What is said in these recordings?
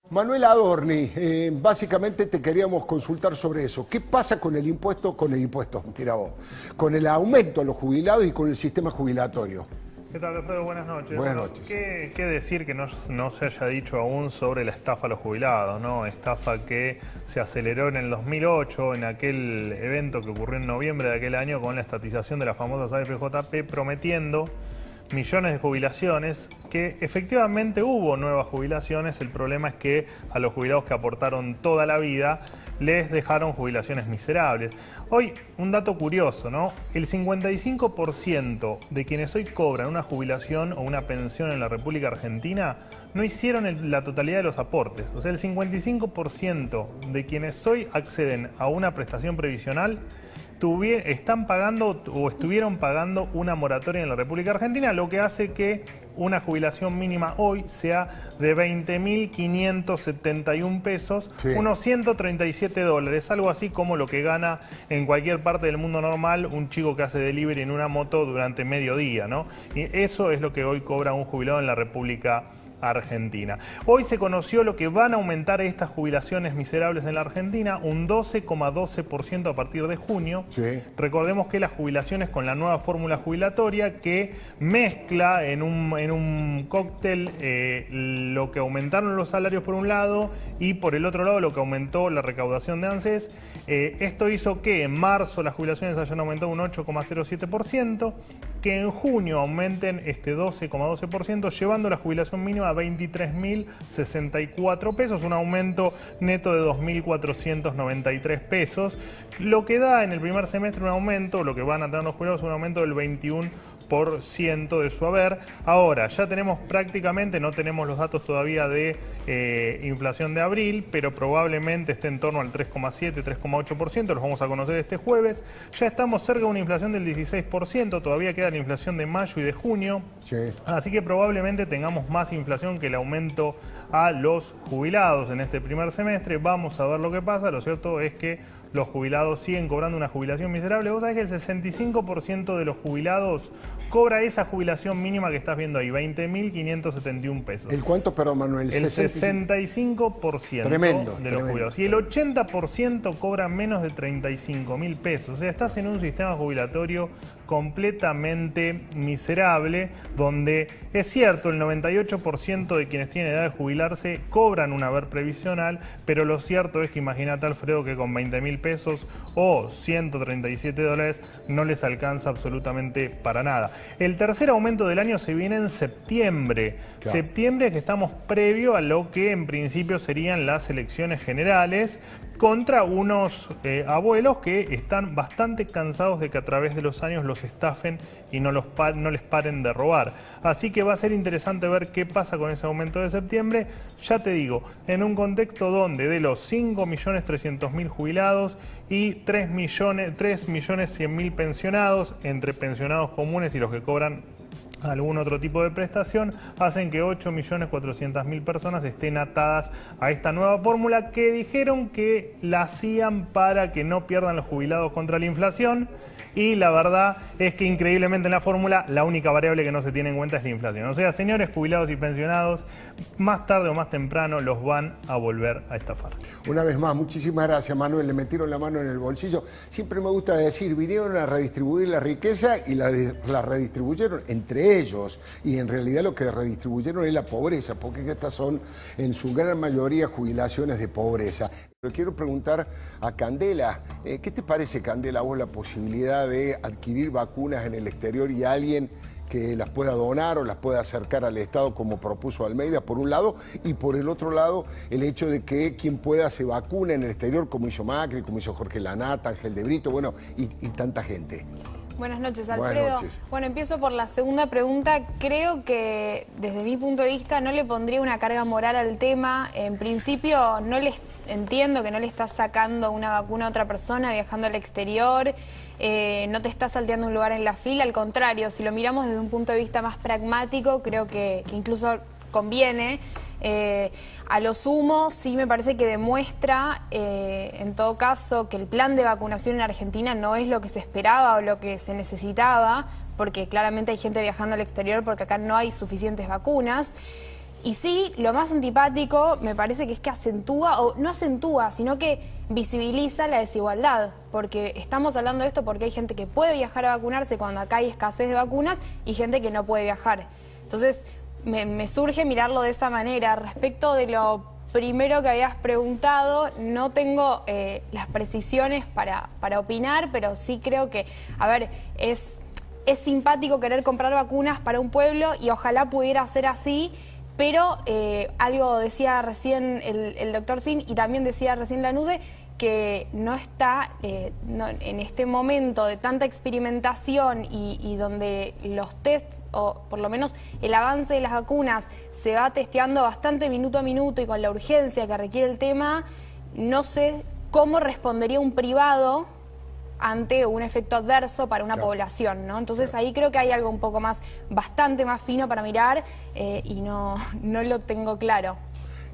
Manuel Adorni, básicamente te queríamos consultar sobre eso. ¿Qué pasa con el impuesto, mira vos, con el aumento a los jubilados y con el sistema jubilatorio? ¿Qué tal, Alfredo? Buenas noches. Buenas noches. ¿Qué decir que no se haya dicho aún sobre la estafa a los jubilados, ¿no? Estafa que se aceleró en el 2008, en aquel evento que ocurrió en noviembre de aquel año con la estatización de las famosas AFJP, prometiendo millones de jubilaciones, que efectivamente hubo nuevas jubilaciones. El problema es que a los jubilados que aportaron toda la vida les dejaron jubilaciones miserables. Hoy, un dato curioso, ¿no? El 55% de quienes hoy cobran una jubilación o una pensión en la República Argentina no hicieron la totalidad de los aportes. O sea, el 55% de quienes hoy acceden a una prestación previsional están pagando o estuvieron pagando una moratoria en la República Argentina, lo que hace que una jubilación mínima hoy sea de 20.571 pesos, sí, unos $137, algo así como lo que gana en cualquier parte del mundo normal un chico que hace delivery en una moto durante mediodía, ¿no? Y eso es lo que hoy cobra un jubilado en la República Argentina. Hoy se conoció lo que van a aumentar estas jubilaciones miserables en la Argentina, un 12,12% a partir de junio. Sí. Recordemos que las jubilaciones con la nueva fórmula jubilatoria que mezcla en un cóctel lo que aumentaron los salarios por un lado y por el otro lado lo que aumentó la recaudación de ANSES. Esto hizo que en marzo las jubilaciones hayan aumentado un 8,07%, que en junio aumenten este 12,12%, llevando la jubilación mínima a 23.064 pesos, un aumento neto de 2.493 pesos, lo que da en el primer semestre un aumento, lo que van a tener los jubilados, un aumento del 21% de su haber. Ahora, ya tenemos prácticamente, no tenemos los datos todavía de inflación de abril, pero probablemente esté en torno al 3,7, 3,8%, los vamos a conocer este jueves. Ya estamos cerca de una inflación del 16%, todavía queda la inflación de mayo y de junio, sí, así que probablemente tengamos más inflación que el aumento a los jubilados en este primer semestre. Vamos a ver lo que pasa. Lo cierto es que los jubilados siguen cobrando una jubilación miserable. Vos sabés que el 65% de los jubilados cobra esa jubilación mínima que estás viendo ahí, 20.571 pesos. ¿El cuánto, perdón, Manuel? El 65% tremendo, de los jubilados. Y el 80% cobra menos de 35.000 pesos. O sea, estás en un sistema jubilatorio completamente miserable, donde es cierto, el 98% de quienes tienen edad de jubilarse cobran un haber previsional, pero lo cierto es que imagínate, Alfredo, que con 20.000 pesos o $137 no les alcanza absolutamente para nada. El tercer aumento del año se viene en septiembre. Claro. Septiembre, que estamos previo a lo que en principio serían las elecciones generales, contra unos abuelos que están bastante cansados de que a través de los años los estafen y no les paren de robar. Así que va a ser interesante ver qué pasa con ese aumento de septiembre. Ya te digo, en un contexto donde de los 5.300.000 jubilados y 3.100.000 pensionados, entre pensionados comunes y los que cobran algún otro tipo de prestación, hacen que 8.400.000 personas estén atadas a esta nueva fórmula que dijeron que la hacían para que no pierdan los jubilados contra la inflación. Y la verdad es que increíblemente en la fórmula la única variable que no se tiene en cuenta es la inflación. O sea, señores jubilados y pensionados, más tarde o más temprano los van a volver a estafar. Una vez más, muchísimas gracias, Manuel. Le metieron la mano en el bolsillo. Siempre me gusta decir, vinieron a redistribuir la riqueza y la redistribuyeron entre ellos. Y en realidad lo que redistribuyeron es la pobreza, porque estas son en su gran mayoría jubilaciones de pobreza. Pero quiero preguntar a Candela, ¿qué te parece, Candela, a vos la posibilidad de adquirir vacunas en el exterior y alguien que las pueda donar o las pueda acercar al Estado como propuso Almeida, por un lado, y por el otro lado, el hecho de que quien pueda se vacune en el exterior, como hizo Macri, como hizo Jorge Lanata, Ángel de Brito, bueno, y tanta gente? Buenas noches, Alfredo. Buenas noches. Bueno, empiezo por la segunda pregunta. Creo que desde mi punto de vista no le pondría una carga moral al tema. En principio entiendo que no le estás sacando una vacuna a otra persona viajando al exterior, no te estás salteando un lugar en la fila, al contrario, si lo miramos desde un punto de vista más pragmático, creo que incluso conviene. A lo sumo, sí me parece que demuestra, en todo caso, que el plan de vacunación en Argentina no es lo que se esperaba o lo que se necesitaba, porque claramente hay gente viajando al exterior porque acá no hay suficientes vacunas. Y sí, lo más antipático me parece que es que acentúa, o no acentúa, sino que visibiliza la desigualdad, porque estamos hablando de esto porque hay gente que puede viajar a vacunarse cuando acá hay escasez de vacunas y gente que no puede viajar. Entonces, me surge mirarlo de esa manera. Respecto de lo primero que habías preguntado, no tengo las precisiones para opinar, pero sí creo que, a ver, es simpático querer comprar vacunas para un pueblo y ojalá pudiera ser así, pero algo decía recién el doctor Sin y también decía recién Lanuse, que no está en este momento de tanta experimentación y donde los tests, o por lo menos el avance de las vacunas, se va testeando bastante minuto a minuto y con la urgencia que requiere el tema, no sé cómo respondería un privado ante un efecto adverso para una población, ¿no? Entonces ahí creo que hay algo un poco más, bastante más fino para mirar y no lo tengo claro.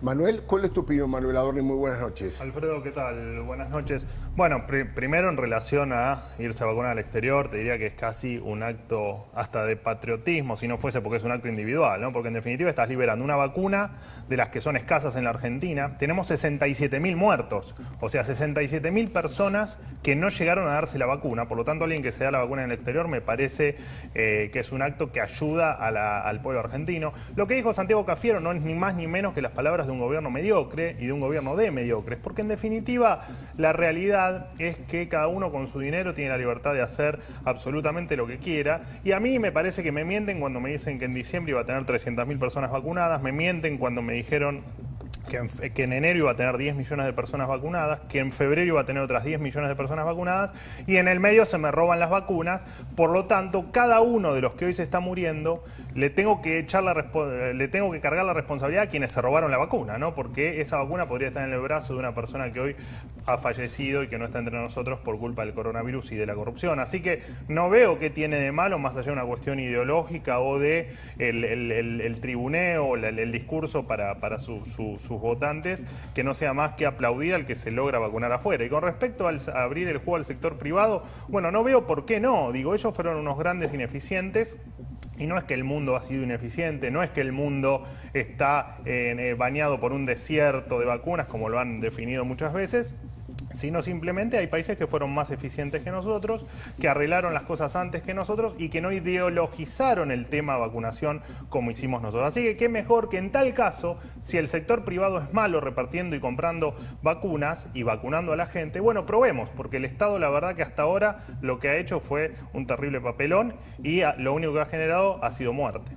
Manuel, ¿cuál es tu opinión, Manuel Adorni? Muy buenas noches. Alfredo, ¿qué tal? Buenas noches. Bueno, primero en relación a irse a vacunar al exterior, te diría que es casi un acto hasta de patriotismo, si no fuese porque es un acto individual, ¿no? Porque en definitiva estás liberando una vacuna de las que son escasas en la Argentina. Tenemos 67.000 muertos, o sea, 67.000 personas que no llegaron a darse la vacuna. Por lo tanto, alguien que se da la vacuna en el exterior me parece que es un acto que ayuda al pueblo argentino. Lo que dijo Santiago Cafiero no es ni más ni menos que las palabras de un gobierno mediocre y de un gobierno de mediocres, porque en definitiva la realidad es que cada uno con su dinero tiene la libertad de hacer absolutamente lo que quiera, y a mí me parece que me mienten cuando me dicen que en diciembre iba a tener 300.000 personas vacunadas, me mienten cuando me dijeron que en enero iba a tener 10 millones de personas vacunadas, que en febrero iba a tener otras 10 millones de personas vacunadas, y en el medio se me roban las vacunas. Por lo tanto, cada uno de los que hoy se está muriendo le tengo que cargar la responsabilidad a quienes se robaron la vacuna, ¿no? Porque esa vacuna podría estar en el brazo de una persona que hoy ha fallecido y que no está entre nosotros por culpa del coronavirus y de la corrupción. Así que no veo qué tiene de malo, más allá de una cuestión ideológica o de el tribuneo o el discurso para sus votantes, que no sea más que aplaudir al que se logra vacunar afuera. Y con respecto a abrir el juego al sector privado, bueno, no veo por qué no. Digo, ellos fueron unos grandes ineficientes. Y no es que el mundo ha sido ineficiente, no es que el mundo está bañado por un desierto de vacunas, como lo han definido muchas veces, sino simplemente hay países que fueron más eficientes que nosotros, que arreglaron las cosas antes que nosotros y que no ideologizaron el tema vacunación como hicimos nosotros. Así que qué mejor que en tal caso, si el sector privado es malo repartiendo y comprando vacunas y vacunando a la gente, bueno, probemos, porque el Estado la verdad que hasta ahora lo que ha hecho fue un terrible papelón y lo único que ha generado ha sido muerte.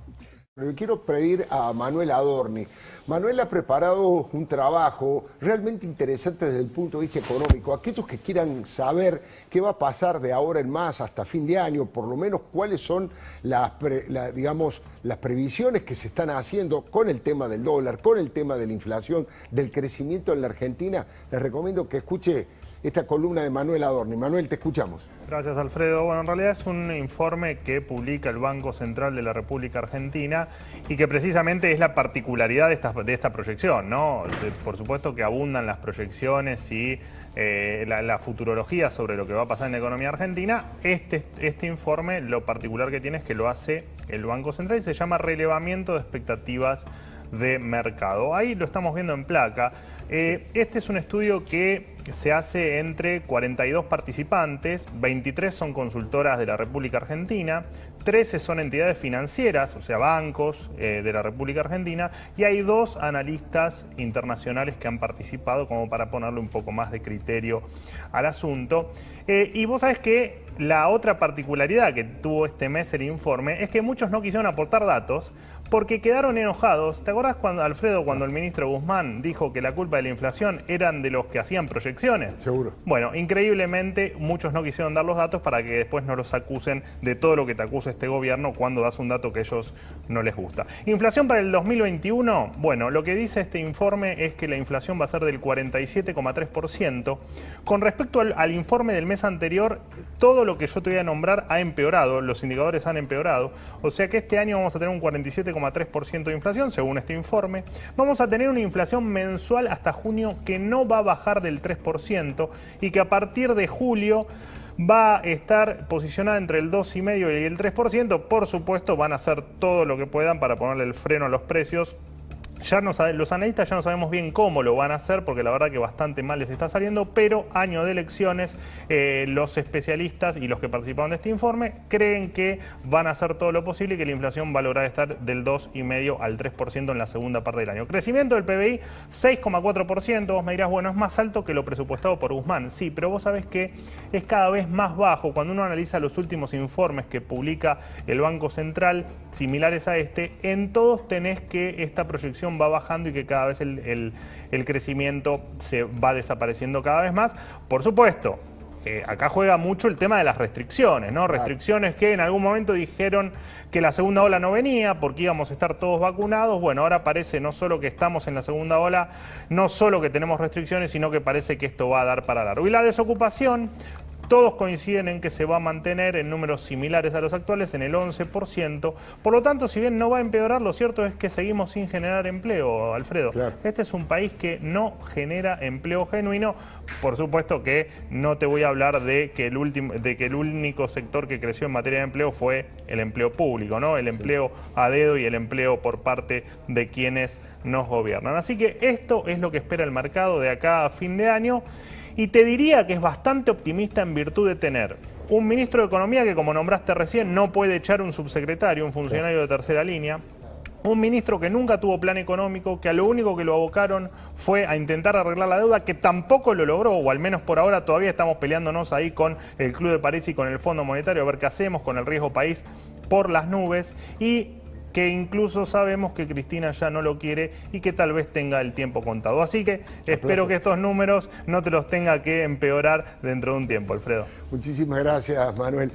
Le quiero pedir a Manuel Adorni. Manuel ha preparado un trabajo realmente interesante desde el punto de vista económico. Aquellos que quieran saber qué va a pasar de ahora en más hasta fin de año, por lo menos cuáles son las previsiones que se están haciendo con el tema del dólar, con el tema de la inflación, del crecimiento en la Argentina, les recomiendo que escuche esta columna de Manuel Adorni. Manuel, te escuchamos. Gracias, Alfredo. Bueno, en realidad es un informe que publica el Banco Central de la República Argentina y que precisamente es la particularidad de esta proyección, ¿no? Por supuesto que abundan las proyecciones y la futurología sobre lo que va a pasar en la economía argentina. Este informe, lo particular que tiene es que lo hace el Banco Central y se llama relevamiento de expectativas de mercado. Ahí lo estamos viendo en placa. Este es un estudio que se hace entre 42 participantes, 23 son consultoras de la República Argentina, 13 son entidades financieras, o sea, bancos de la República Argentina, y hay 2 analistas internacionales que han participado como para ponerle un poco más de criterio al asunto. Y vos sabés que la otra particularidad que tuvo este mes el informe es que muchos no quisieron aportar datos porque quedaron enojados. ¿Te acordás, Alfredo, cuando el ministro Guzmán dijo que la culpa de la inflación eran de los que hacían proyecciones? Seguro. Bueno, increíblemente muchos no quisieron dar los datos para que después no los acusen de todo lo que te acusa este gobierno cuando das un dato que a ellos no les gusta. Inflación para el 2021, bueno, lo que dice este informe es que la inflación va a ser del 47,3%. Con respecto al informe del mes anterior, todo lo que yo te voy a nombrar ha empeorado, los indicadores han empeorado, o sea que este año vamos a tener un 47,3% de inflación, según este informe. Vamos a tener una inflación mensual hasta junio que no va a bajar del 3% y que a partir de julio va a estar posicionada entre el 2,5% y el 3%. Por supuesto, van a hacer todo lo que puedan para ponerle el freno a los precios Ya no los analistas ya no sabemos bien cómo lo van a hacer, porque la verdad que bastante mal les está saliendo, pero año de elecciones, los especialistas y los que participaron de este informe creen que van a hacer todo lo posible y que la inflación va a lograr estar del 2,5 al 3% en la segunda parte del año. Crecimiento del PBI, 6,4%. Vos me dirás, bueno, es más alto que lo presupuestado por Guzmán. Sí, pero vos sabés que es cada vez más bajo. Cuando uno analiza los últimos informes que publica el Banco Central, similares a este, en todos tenés que esta proyección va bajando y que cada vez el crecimiento se va desapareciendo cada vez más. Por supuesto, acá juega mucho el tema de las restricciones, ¿no? Restricciones que en algún momento dijeron que la segunda ola no venía porque íbamos a estar todos vacunados. Bueno, ahora parece no solo que estamos en la segunda ola, no solo que tenemos restricciones, sino que parece que esto va a dar para largo. Y la desocupación, todos coinciden en que se va a mantener en números similares a los actuales, en el 11%. Por lo tanto, si bien no va a empeorar, lo cierto es que seguimos sin generar empleo, Alfredo. Claro. Este es un país que no genera empleo genuino. Por supuesto que no te voy a hablar de que el único sector que creció en materia de empleo fue el empleo público, ¿no? El empleo a dedo y el empleo por parte de quienes nos gobiernan. Así que esto es lo que espera el mercado de acá a fin de año. Y te diría que es bastante optimista en virtud de tener un ministro de Economía que, como nombraste recién, no puede echar un subsecretario, un funcionario de tercera línea. Un ministro que nunca tuvo plan económico, que a lo único que lo abocaron fue a intentar arreglar la deuda, que tampoco lo logró, o al menos por ahora todavía estamos peleándonos ahí con el Club de París y con el Fondo Monetario, a ver qué hacemos con el riesgo país por las nubes. Y que incluso sabemos que Cristina ya no lo quiere y que tal vez tenga el tiempo contado. Así que espero que estos números no te los tenga que empeorar dentro de un tiempo, Alfredo. Muchísimas gracias, Manuel.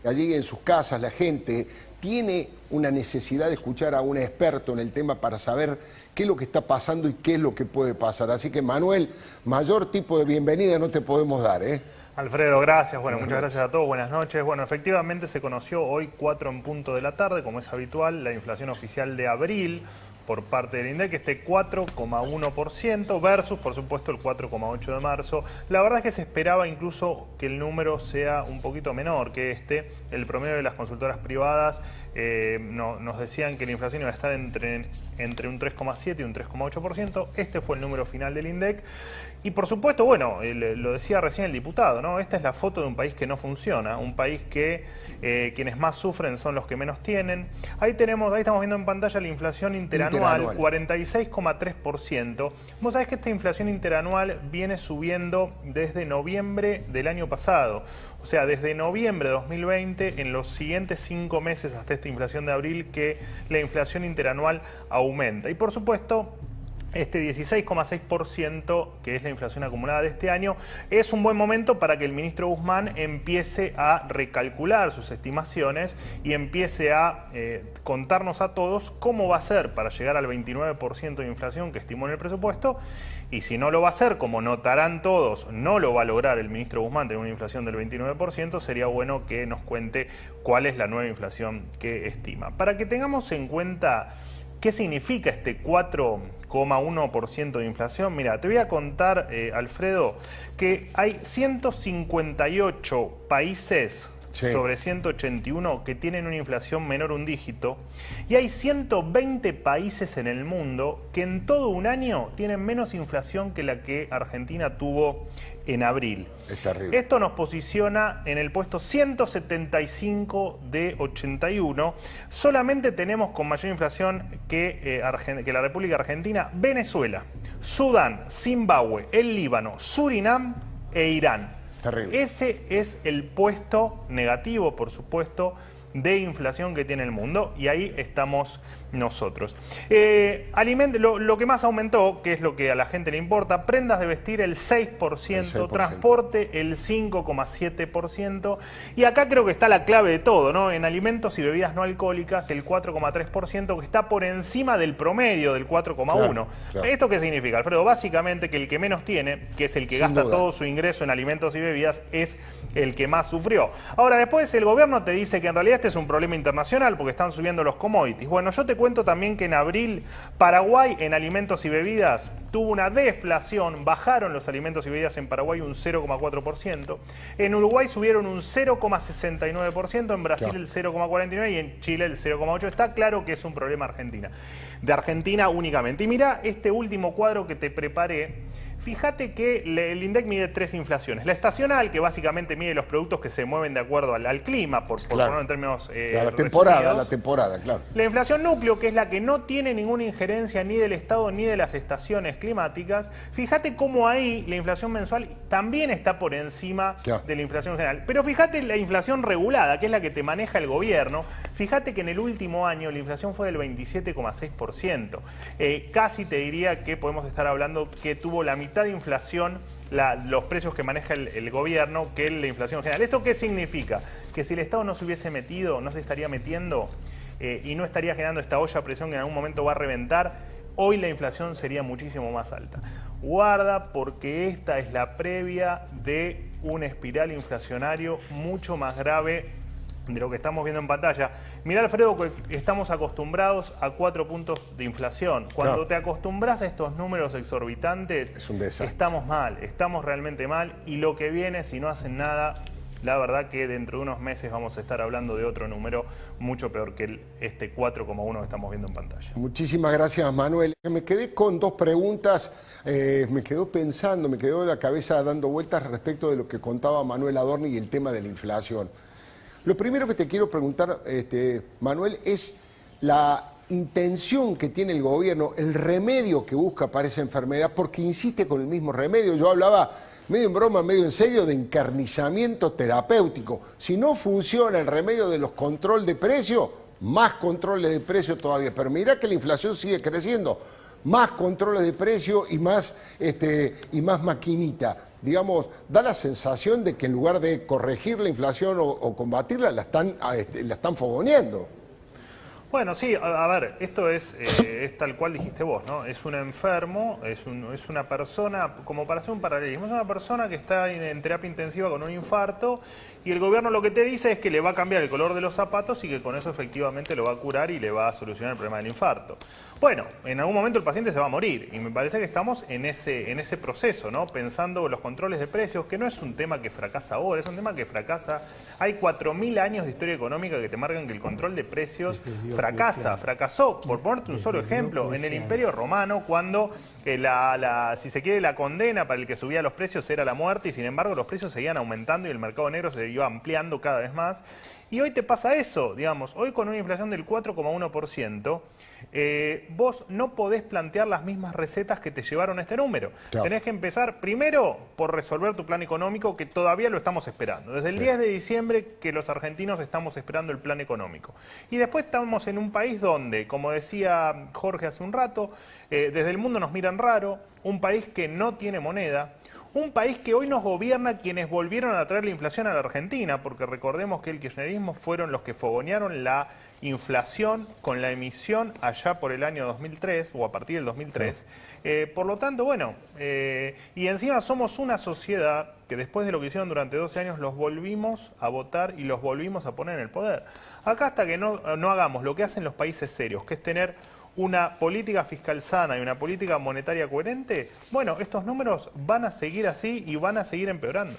Allí en sus casas la gente tiene una necesidad de escuchar a un experto en el tema para saber qué es lo que está pasando y qué es lo que puede pasar. Así que, Manuel, mayor tipo de bienvenida no te podemos dar, ¿eh? Alfredo, gracias. Bueno, muchas gracias a todos. Buenas noches. Bueno, efectivamente se conoció hoy 4 en punto de la tarde, como es habitual, la inflación oficial de abril por parte del INDEC, este 4,1% versus, por supuesto, el 4,8% de marzo. La verdad es que se esperaba incluso que el número sea un poquito menor que este. El promedio de las consultoras privadas nos decían que la inflación iba a estar entre un 3,7 y un 3,8%. Este fue el número final del INDEC. Y por supuesto, bueno, lo decía recién el diputado, ¿no? Esta es la foto de un país que no funciona, un país que quienes más sufren son los que menos tienen. Ahí estamos viendo en pantalla la inflación interanual. 46,3%. Vos sabés que esta inflación interanual viene subiendo desde noviembre del año pasado. O sea, desde noviembre de 2020, en los siguientes 5 meses hasta esta inflación de abril, que la inflación interanual aumenta. Y por supuesto, este 16,6%, que es la inflación acumulada de este año, es un buen momento para que el ministro Guzmán empiece a recalcular sus estimaciones y empiece a contarnos a todos cómo va a ser para llegar al 29% de inflación que estimó en el presupuesto. Y si no lo va a hacer, como notarán todos, no lo va a lograr el ministro Guzmán tener una inflación del 29%, sería bueno que nos cuente cuál es la nueva inflación que estima. Para que tengamos en cuenta ¿qué significa este 4,1% de inflación? Mira, te voy a contar, Alfredo, que hay 158 países sobre 181 que tienen una inflación menor a un dígito y hay 120 países en el mundo que en todo un año tienen menos inflación que la que Argentina tuvo en abril. Es terrible. Esto nos posiciona en el puesto 175 de 81. Solamente tenemos con mayor inflación que la República Argentina, Venezuela, Sudán, Zimbabue, el Líbano, Surinam e Irán. Terrible. Ese es el puesto negativo, por supuesto, de inflación que tiene el mundo, y ahí estamos nosotros. Lo que más aumentó, que es lo que a la gente le importa, prendas de vestir el 6%, transporte el 5,7%, y acá creo que está la clave de todo, ¿no? En alimentos y bebidas no alcohólicas el 4,3%, que está por encima del promedio del 4,1%. Claro. ¿Esto qué significa, Alfredo? Básicamente que el que menos tiene, que es el que gasta todo su ingreso en alimentos y bebidas, es el que más sufrió. Ahora, después el gobierno te dice que en realidad este es un problema internacional porque están subiendo los commodities. Bueno, yo te cuento también que en abril Paraguay en alimentos y bebidas tuvo una deflación, bajaron los alimentos y bebidas en Paraguay un 0,4%, en Uruguay subieron un 0,69%, en Brasil el 0,49% y en Chile el 0,8%. Está claro que es un problema de Argentina únicamente. Y mira este último cuadro que te preparé. Fíjate que el INDEC mide 3 inflaciones. La estacional, que básicamente mide los productos que se mueven de acuerdo al clima, por ponerlo en términos la temporada, claro. La inflación núcleo, que es la que no tiene ninguna injerencia ni del Estado ni de las estaciones climáticas. Fíjate cómo ahí la inflación mensual también está por encima de la inflación general. Pero fíjate la inflación regulada, que es la que te maneja el gobierno. Fíjate que en el último año la inflación fue del 27,6%. Casi te diría que podemos estar hablando que tuvo la mitad de inflación los precios que maneja el gobierno que la inflación general. ¿Esto qué significa? Que si el Estado no se hubiese metido, no se estaría metiendo y no estaría generando esta olla a presión que en algún momento va a reventar, hoy la inflación sería muchísimo más alta. Guarda, porque esta es la previa de un espiral inflacionario mucho más grave de lo que estamos viendo en pantalla. Mirá, Alfredo, que estamos acostumbrados a 4 puntos de inflación. Cuando te acostumbras a estos números exorbitantes, es un desastre. Estamos mal, estamos realmente mal. Y lo que viene, si no hacen nada, la verdad que dentro de unos meses vamos a estar hablando de otro número mucho peor que este 4,1 que estamos viendo en pantalla. Muchísimas gracias, Manuel. Me quedé con 2 preguntas. Me quedó pensando, me quedó la cabeza dando vueltas respecto de lo que contaba Manuel Adorni y el tema de la inflación. Lo primero que te quiero preguntar, Manuel, es la intención que tiene el gobierno, el remedio que busca para esa enfermedad, porque insiste con el mismo remedio. Yo hablaba medio en broma, medio en serio, de encarnizamiento terapéutico. Si no funciona el remedio de los control de precio, más controles de precio todavía. Pero mirá que la inflación sigue creciendo. Más controles de precio y más maquinita. Digamos, da la sensación de que en lugar de corregir la inflación o combatirla, la están fogoneando. Bueno, sí, a ver, esto es tal cual dijiste vos, ¿no? Es un enfermo, es una persona, como para hacer un paralelismo, es una persona que está en terapia intensiva con un infarto y el gobierno lo que te dice es que le va a cambiar el color de los zapatos y que con eso efectivamente lo va a curar y le va a solucionar el problema del infarto. Bueno, en algún momento el paciente se va a morir y me parece que estamos en ese proceso, ¿no? Pensando los controles de precios, que no es un tema que fracasa ahora, es un tema que fracasa. Hay 4.000 años de historia económica que te marcan que el control de precios fracasó. Por ponerte un solo ejemplo, en el Imperio Romano, cuando si se quiere, la condena para el que subía los precios era la muerte y sin embargo los precios seguían aumentando y el mercado negro se iba ampliando cada vez más. Y hoy te pasa eso, digamos, hoy con una inflación del 4,1%, vos no podés plantear las mismas recetas que te llevaron a este número. Claro. Tenés que empezar primero por resolver tu plan económico, que todavía lo estamos esperando. Desde el 10 de diciembre que los argentinos estamos esperando el plan económico. Y después estamos en un país donde, como decía Jorge hace un rato, desde el mundo nos miran raro, un país que no tiene moneda, un país que hoy nos gobierna quienes volvieron a traer la inflación a la Argentina, porque recordemos que el kirchnerismo fueron los que fogonearon la inflación con la emisión allá por el año 2003, o a partir del 2003. Por lo tanto, bueno, y encima somos una sociedad que después de lo que hicieron durante 12 años los volvimos a votar y los volvimos a poner en el poder. Acá hasta que no hagamos lo que hacen los países serios, que es tener una política fiscal sana y una política monetaria coherente, bueno, estos números van a seguir así y van a seguir empeorando.